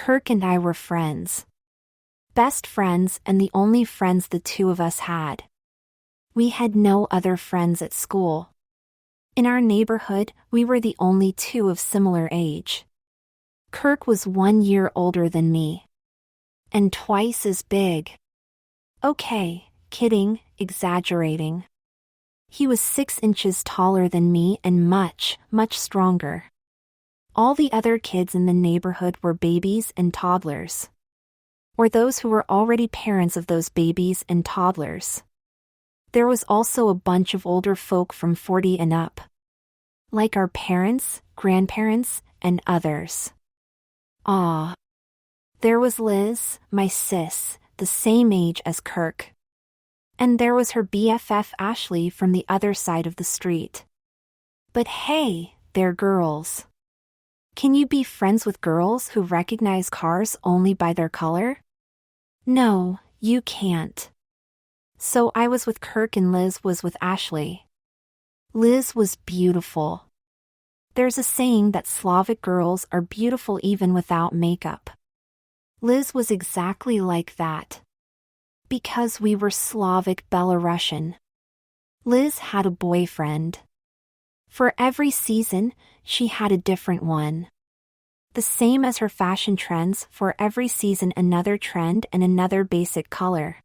Kirk and I were friends. Best friends and the only friends the two of us had. We had no other friends at school. In our neighborhood, we were the only two of similar age. Kirk was 1 year older than me. And twice as big. Okay, kidding, exaggerating. He was 6 inches taller than me and much, much stronger. All the other kids in the neighborhood were babies and toddlers. Or those who were already parents of those babies and toddlers. There was also a bunch of older folk from 40 and up. Like our parents, grandparents, and others. Ah. There was Liz, my sis, the same age as Kirk. And there was her BFF Ashley from the other side of the street. But hey, they're girls. Can you be friends with girls who recognize cars only by their color? No, you can't. So I was with Kirk and Liz was with Ashley. Liz was beautiful. There's a saying that Slavic girls are beautiful even without makeup. Liz was exactly like that. Because we were Slavic Belarusian. Liz had a boyfriend. For every season, she had a different one. The same as her fashion trends, for every season another trend and another basic color.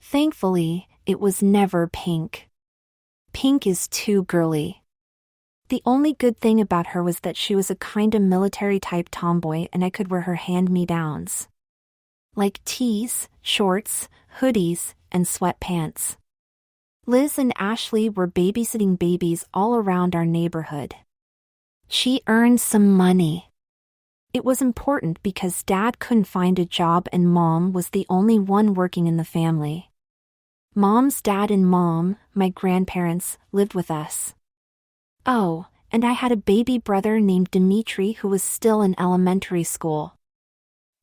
Thankfully, it was never pink. Pink is too girly. The only good thing about her was that she was a kinda military-type tomboy and I could wear her hand-me-downs. Like tees, shorts, hoodies, and sweatpants. Liz and Ashley were babysitting babies all around our neighborhood. She earned some money. It was important because Dad couldn't find a job and Mom was the only one working in the family. Mom's dad and Mom, my grandparents, lived with us. Oh, and I had a baby brother named Dimitri who was still in elementary school.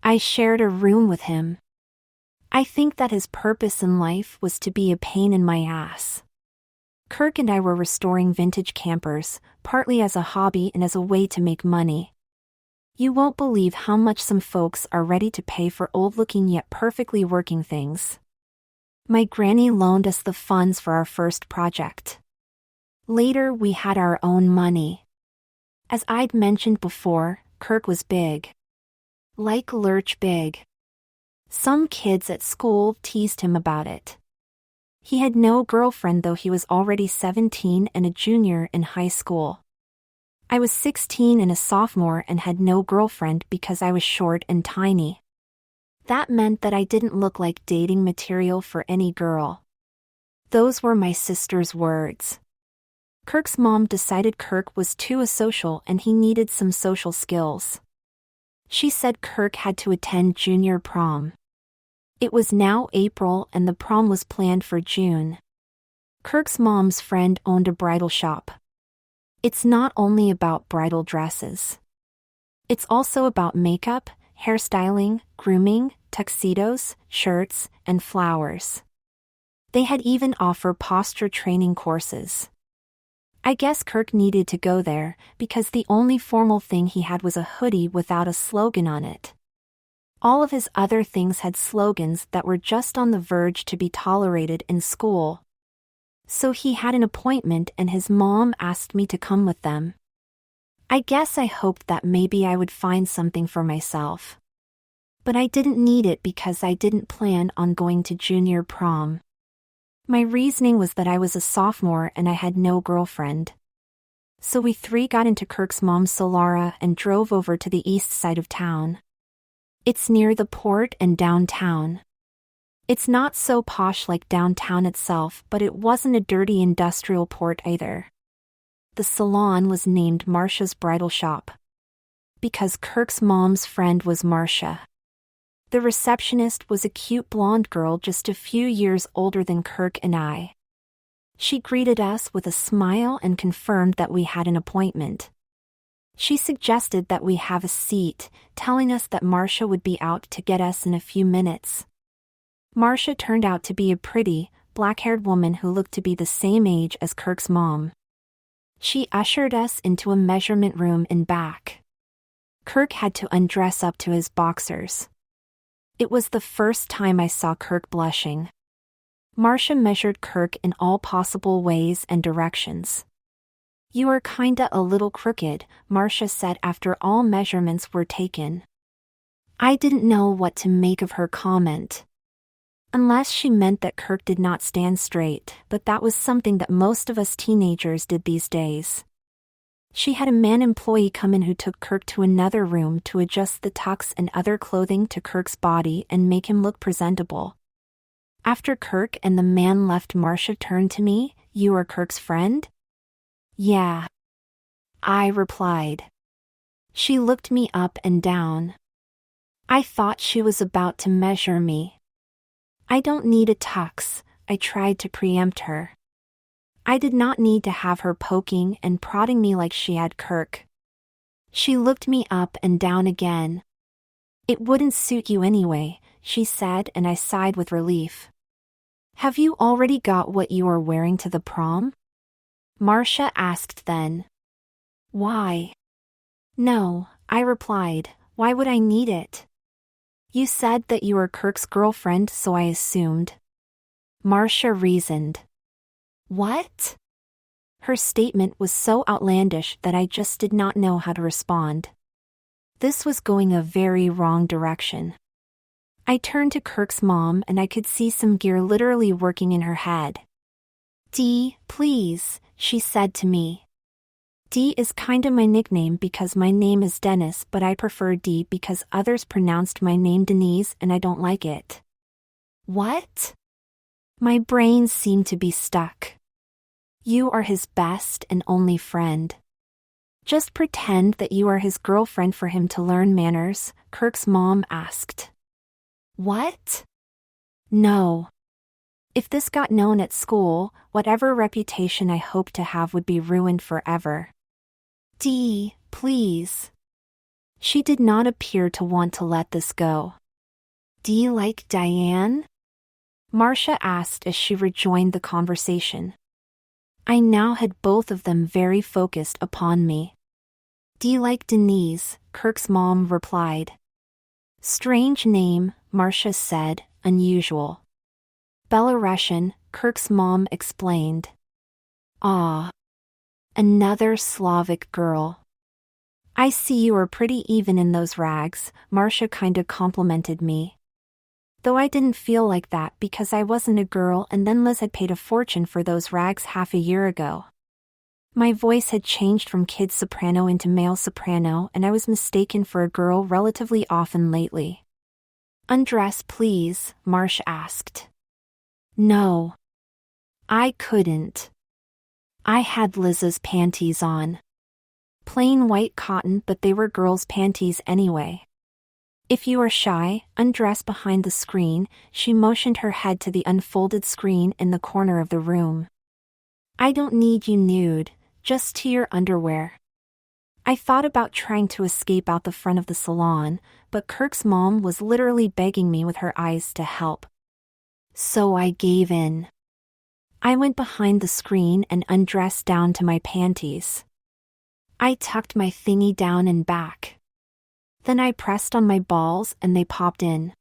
I shared a room with him. I think that his purpose in life was to be a pain in my ass. Kirk and I were restoring vintage campers, partly as a hobby and as a way to make money. You won't believe how much some folks are ready to pay for old-looking yet perfectly working things. My granny loaned us the funds for our first project. Later we had our own money. As I'd mentioned before, Kirk was big. Like Lurch big. Some kids at school teased him about it. He had no girlfriend though he was already 17 and a junior in high school. I was 16 and a sophomore and had no girlfriend because I was short and tiny. That meant that I didn't look like dating material for any girl. Those were my sister's words. Kirk's mom decided Kirk was too asocial and he needed some social skills. She said Kirk had to attend junior prom. It was now April and the prom was planned for June. Kirk's mom's friend owned a bridal shop. It's not only about bridal dresses. It's also about makeup, hairstyling, grooming, tuxedos, shirts, and flowers. They had even offered posture training courses. I guess Kirk needed to go there because the only formal thing he had was a hoodie without a slogan on it. All of his other things had slogans that were just on the verge to be tolerated in school. So he had an appointment and his mom asked me to come with them. I guess I hoped that maybe I would find something for myself. But I didn't need it because I didn't plan on going to junior prom. My reasoning was that I was a sophomore and I had no girlfriend. So we three got into Kirk's mom's Solara and drove over to the east side of town. It's near the port and downtown. It's not so posh like downtown itself, but it wasn't a dirty industrial port either. The salon was named Marcia's Bridal Shop. Because Kirk's mom's friend was Marcia. The receptionist was a cute blonde girl just a few years older than Kirk and I. She greeted us with a smile and confirmed that we had an appointment. She suggested that we have a seat, telling us that Marcia would be out to get us in a few minutes. Marcia turned out to be a pretty, black-haired woman who looked to be the same age as Kirk's mom. She ushered us into a measurement room in back. Kirk had to undress up to his boxers. It was the first time I saw Kirk blushing. Marcia measured Kirk in all possible ways and directions. "You are kinda a little crooked," Marcia said after all measurements were taken. I didn't know what to make of her comment. Unless she meant that Kirk did not stand straight, but that was something that most of us teenagers did these days. She had a man employee come in who took Kirk to another room to adjust the tucks and other clothing to Kirk's body and make him look presentable. After Kirk and the man left, Marcia turned to me. "You are Kirk's friend?" "Yeah," I replied. She looked me up and down. I thought she was about to measure me. "I don't need a tux," I tried to preempt her. I did not need to have her poking and prodding me like she had Kirk. She looked me up and down again. "It wouldn't suit you anyway," she said, and I sighed with relief. "Have you already got what you are wearing to the prom?" Marcia asked then. "Why?" "No," I replied. "Why would I need it?" "You said that you were Kirk's girlfriend, so I assumed." Marcia reasoned. "What?" Her statement was so outlandish that I just did not know how to respond. This was going a very wrong direction. I turned to Kirk's mom and I could see some gear literally working in her head. "Dee, please," she said to me. Dee is kinda my nickname because my name is Dennis, but I prefer Dee because others pronounced my name Denise and I don't like it. What? My brain seemed to be stuck. "You are his best and only friend. Just pretend that you are his girlfriend for him to learn manners," Kirk's mom asked. What? No. If this got known at school, whatever reputation I hoped to have would be ruined forever. Dee, please. She did not appear to want to let this go. "Do you like Diane?" Marcia asked as she rejoined the conversation. I now had both of them very focused upon me. "Do you like Denise?" Kirk's mom replied. "Strange name," Marcia said, "unusual." "Belarusian," Kirk's mom explained. "Ah. Another Slavic girl. I see you are pretty even in those rags," Marcia kinda complimented me. Though I didn't feel like that because I wasn't a girl and then Liz had paid a fortune for those rags half a year ago. My voice had changed from kid soprano into male soprano and I was mistaken for a girl relatively often lately. "Undress please," Marsh asked. No. I couldn't. I had Liz's panties on. Plain white cotton, but they were girls' panties anyway. "If you are shy, undress behind the screen," she motioned her head to the unfolded screen in the corner of the room. "I don't need you nude, just to your underwear." I thought about trying to escape out the front of the salon, but Kirk's mom was literally begging me with her eyes to help. So I gave in. I went behind the screen and undressed down to my panties. I tucked my thingy down and back. Then I pressed on my balls and they popped in.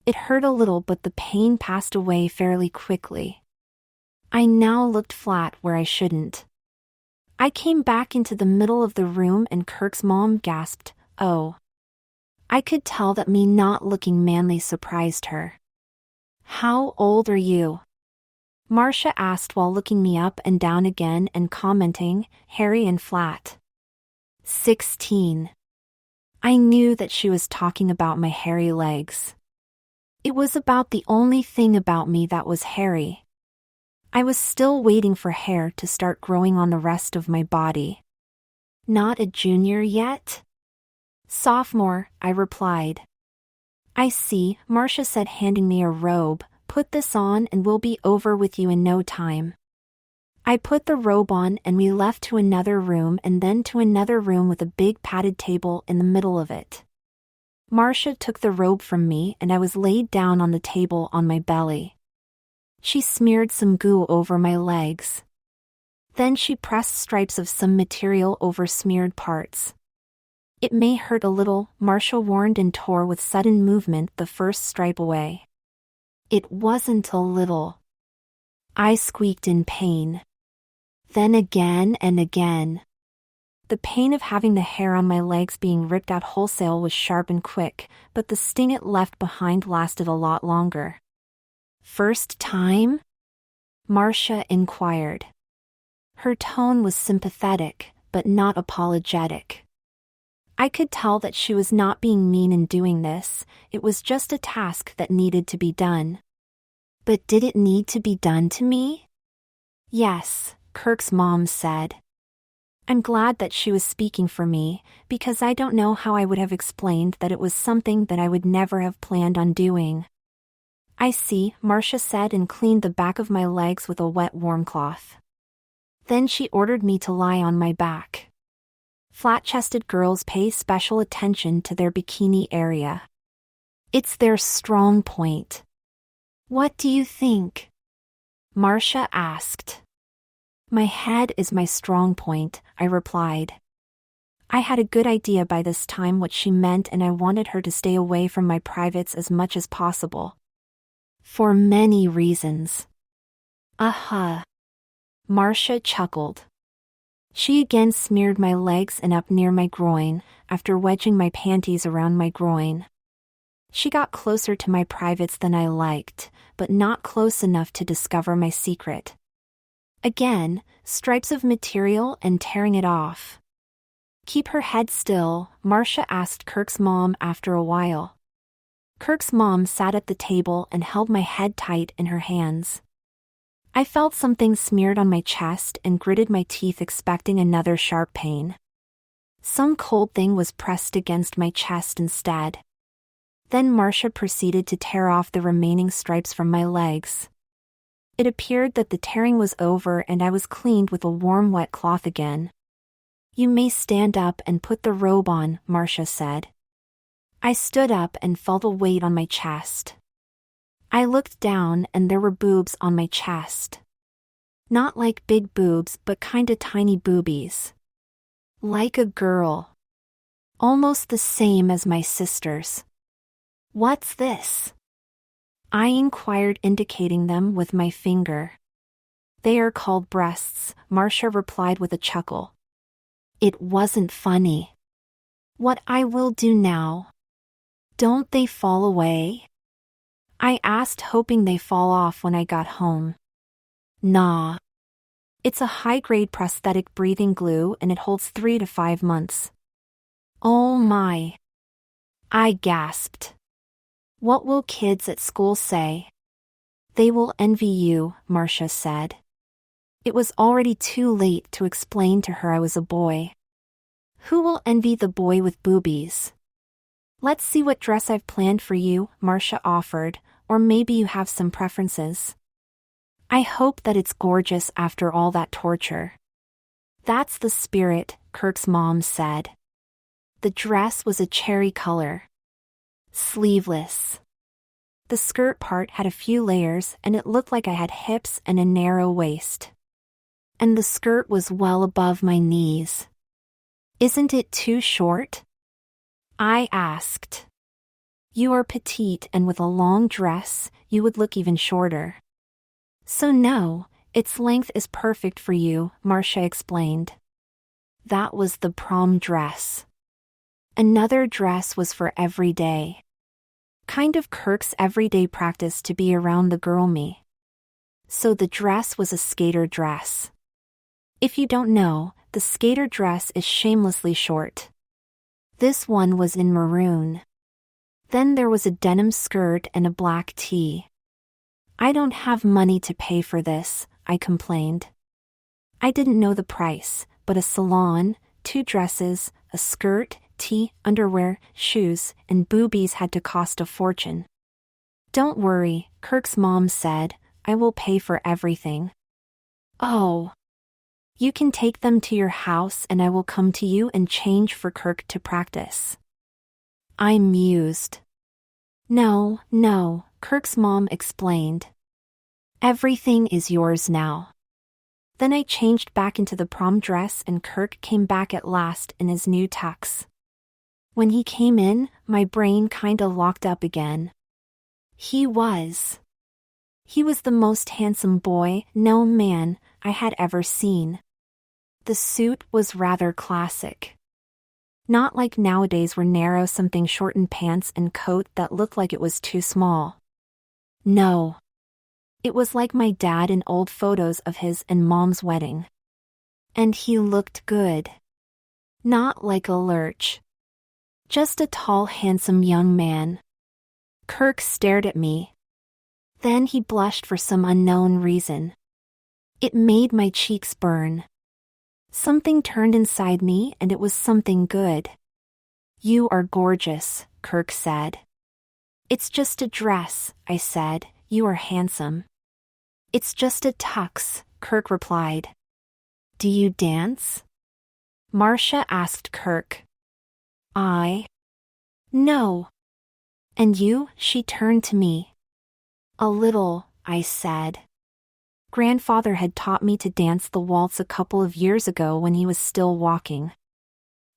It hurt a little, but the pain passed away fairly quickly. I now looked flat where I shouldn't. I came back into the middle of the room and Kirk's mom gasped, "Oh." I could tell that me not looking manly surprised her. "How old are you?" Marcia asked while looking me up and down again and commenting, "Hairy and flat." 16. I knew that she was talking about my hairy legs. It was about the only thing about me that was hairy. I was still waiting for hair to start growing on the rest of my body. "Not a junior yet?" "Sophomore," I replied. "I see," Marcia said, handing me a robe. "Put this on and we'll be over with you in no time." I put the robe on and we left to another room and then to another room with a big padded table in the middle of it. Marcia took the robe from me and I was laid down on the table on my belly. She smeared some goo over my legs. Then she pressed stripes of some material over smeared parts. It may hurt a little, Marcia warned and tore with sudden movement the first stripe away. It wasn't a little. I squeaked in pain. Then again and again. The pain of having the hair on my legs being ripped out wholesale was sharp and quick, but the sting it left behind lasted a lot longer. First time? Marcia inquired. Her tone was sympathetic, but not apologetic. I could tell that she was not being mean in doing this, it was just a task that needed to be done. But did it need to be done to me? Yes, Kirk's mom said. I'm glad that she was speaking for me, because I don't know how I would have explained that it was something that I would never have planned on doing. I see, Marcia said and cleaned the back of my legs with a wet warm cloth. Then she ordered me to lie on my back. Flat-chested girls pay special attention to their bikini area. It's their strong point. What do you think? Marcia asked. My head is my strong point, I replied. I had a good idea by this time what she meant and I wanted her to stay away from my privates as much as possible. For many reasons. Marcia chuckled. She again smeared my legs and up near my groin, after wedging my panties around my groin. She got closer to my privates than I liked, but not close enough to discover my secret. Again, stripes of material and tearing it off. Keep her head still, Marcia asked Kirk's mom after a while. Kirk's mom sat at the table and held my head tight in her hands. I felt something smeared on my chest and gritted my teeth expecting another sharp pain. Some cold thing was pressed against my chest instead. Then Marcia proceeded to tear off the remaining stripes from my legs. It appeared that the tearing was over and I was cleaned with a warm wet cloth again. You may stand up and put the robe on, Marcia said. I stood up and felt a weight on my chest. I looked down and there were boobs on my chest. Not like big boobs but kinda tiny boobies. Like a girl. Almost the same as my sister's. What's this? I inquired, indicating them with my finger. They are called breasts, Marcia replied with a chuckle. It wasn't funny. What I will do now? Don't they fall away? I asked, hoping they fall off when I got home. Nah. It's a high-grade prosthetic breathing glue and it holds 3 to 5 months. Oh my. I gasped. What will kids at school say? They will envy you, Marcia said. It was already too late to explain to her I was a boy. Who will envy the boy with boobies? Let's see what dress I've planned for you, Marcia offered, or maybe you have some preferences. I hope that it's gorgeous after all that torture. That's the spirit, Kirk's mom said. The dress was a cherry color. Sleeveless. The skirt part had a few layers and it looked like I had hips and a narrow waist. And the skirt was well above my knees. Isn't it too short? I asked. You are petite and with a long dress, you would look even shorter. So no, its length is perfect for you, Marcia explained. That was the prom dress. Another dress was for every day. Kind of Kirk's everyday practice to be around the girl me. So the dress was a skater dress. If you don't know, the skater dress is shamelessly short. This one was in maroon. Then there was a denim skirt and a black tee. I don't have money to pay for this, I complained. I didn't know the price, but a salon, 2 dresses, a skirt, tee, underwear, shoes, and boobies had to cost a fortune. Don't worry, Kirk's mom said, I will pay for everything. Oh. You can take them to your house and I will come to you and change for Kirk to practice. I mused. No, Kirk's mom explained. Everything is yours now. Then I changed back into the prom dress and Kirk came back at last in his new tux. When he came in, my brain kinda locked up again. He was the most handsome boy, no man, I had ever seen. The suit was rather classic. Not like nowadays where narrow something shortened pants and coat that looked like it was too small. No. It was like my dad in old photos of his and Mom's wedding. And he looked good. Not like a lurch. Just a tall, handsome young man. Kirk stared at me. Then he blushed for some unknown reason. It made my cheeks burn. Something turned inside me and it was something good. You are gorgeous, Kirk said. It's just a dress, I said. You are handsome. It's just a tux, Kirk replied. Do you dance? Marcia asked Kirk. No. And you? She turned to me. A little, I said. Grandfather had taught me to dance the waltz a couple of years ago when he was still walking.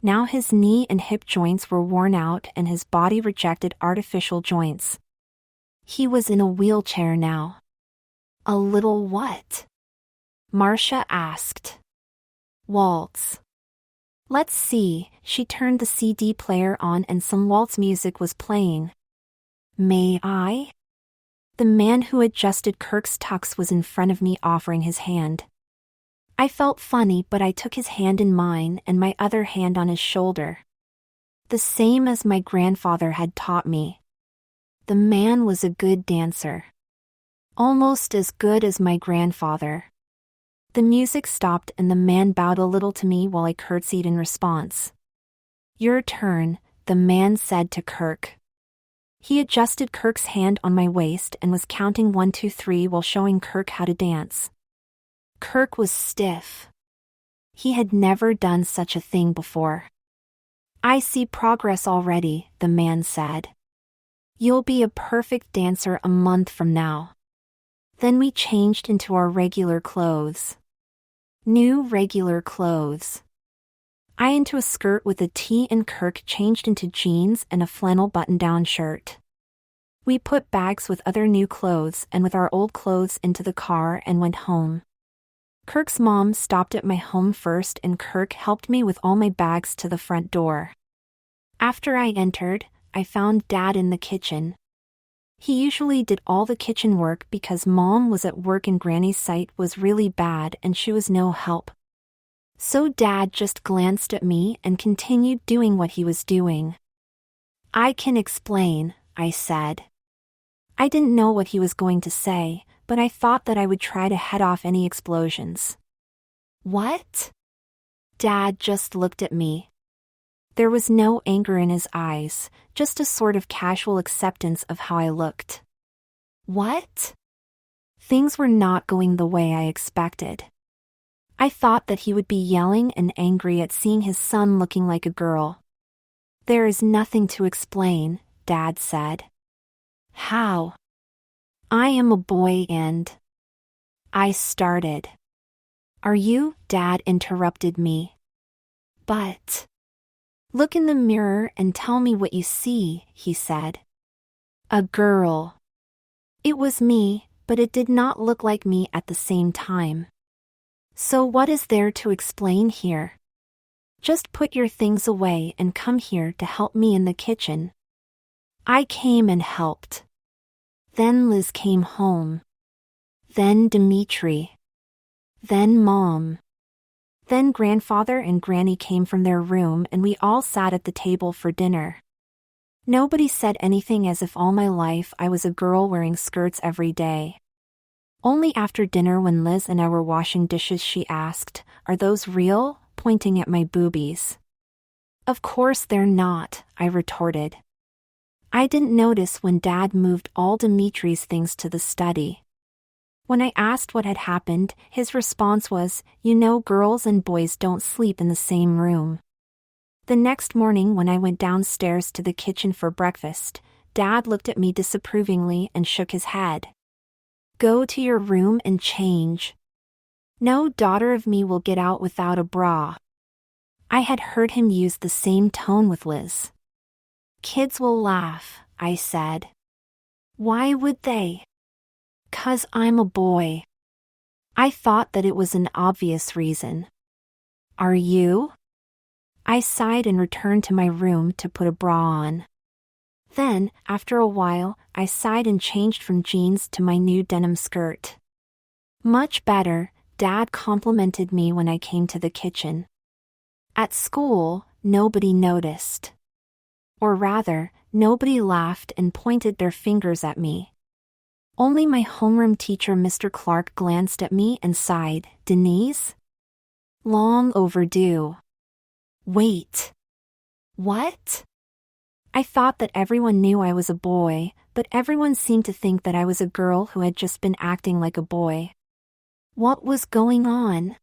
Now his knee and hip joints were worn out and his body rejected artificial joints. He was in a wheelchair now. A little what? Marcia asked. Waltz. Let's see, she turned the CD player on and some waltz music was playing. May I? The man who adjusted Kirk's tux was in front of me offering his hand. I felt funny but I took his hand in mine and my other hand on his shoulder. The same as my grandfather had taught me. The man was a good dancer. Almost as good as my grandfather. The music stopped and the man bowed a little to me while I curtsied in response. Your turn, the man said to Kirk. He adjusted Kirk's hand on my waist and was counting 1, 2, 3 while showing Kirk how to dance. Kirk was stiff. He had never done such a thing before. I see progress already, the man said. You'll be a perfect dancer a month from now. Then we changed into our regular clothes. New regular clothes. I into a skirt with a tee and Kirk changed into jeans and a flannel button-down shirt. We put bags with other new clothes and with our old clothes into the car and went home. Kirk's mom stopped at my home first and Kirk helped me with all my bags to the front door. After I entered, I found Dad in the kitchen. He usually did all the kitchen work because Mom was at work and Granny's sight was really bad and she was no help. So Dad just glanced at me and continued doing what he was doing. I can explain, I said. I didn't know what he was going to say, but I thought that I would try to head off any explosions. What? Dad just looked at me. There was no anger in his eyes, just a sort of casual acceptance of how I looked. What? Things were not going the way I expected. I thought that he would be yelling and angry at seeing his son looking like a girl. There is nothing to explain, Dad said. How? I am a boy and... I started. Are you? Dad interrupted me. But... Look in the mirror and tell me what you see, he said. A girl. It was me, but it did not look like me at the same time. So what is there to explain here? Just put your things away and come here to help me in the kitchen. I came and helped. Then Liz came home. Then Dimitri. Then Mom. Then Grandfather and Granny came from their room and we all sat at the table for dinner. Nobody said anything as if all my life I was a girl wearing skirts every day. Only after dinner when Liz and I were washing dishes she asked, "Are those real?" pointing at my boobies. Of course they're not, I retorted. I didn't notice when Dad moved all Dimitri's things to the study. When I asked what had happened, his response was, "You know, girls and boys don't sleep in the same room." The next morning when I went downstairs to the kitchen for breakfast, Dad looked at me disapprovingly and shook his head. Go to your room and change. No daughter of me will get out without a bra. I had heard him use the same tone with Liz. Kids will laugh, I said. Why would they? 'Cause I'm a boy. I thought that it was an obvious reason. Are you? I sighed and returned to my room to put a bra on. Then, after a while, I sighed and changed from jeans to my new denim skirt. Much better, Dad complimented me when I came to the kitchen. At school, nobody noticed. Or rather, nobody laughed and pointed their fingers at me. Only my homeroom teacher, Mr. Clark, glanced at me and sighed, "Denise? Long overdue." Wait. What? I thought that everyone knew I was a boy, but everyone seemed to think that I was a girl who had just been acting like a boy. What was going on?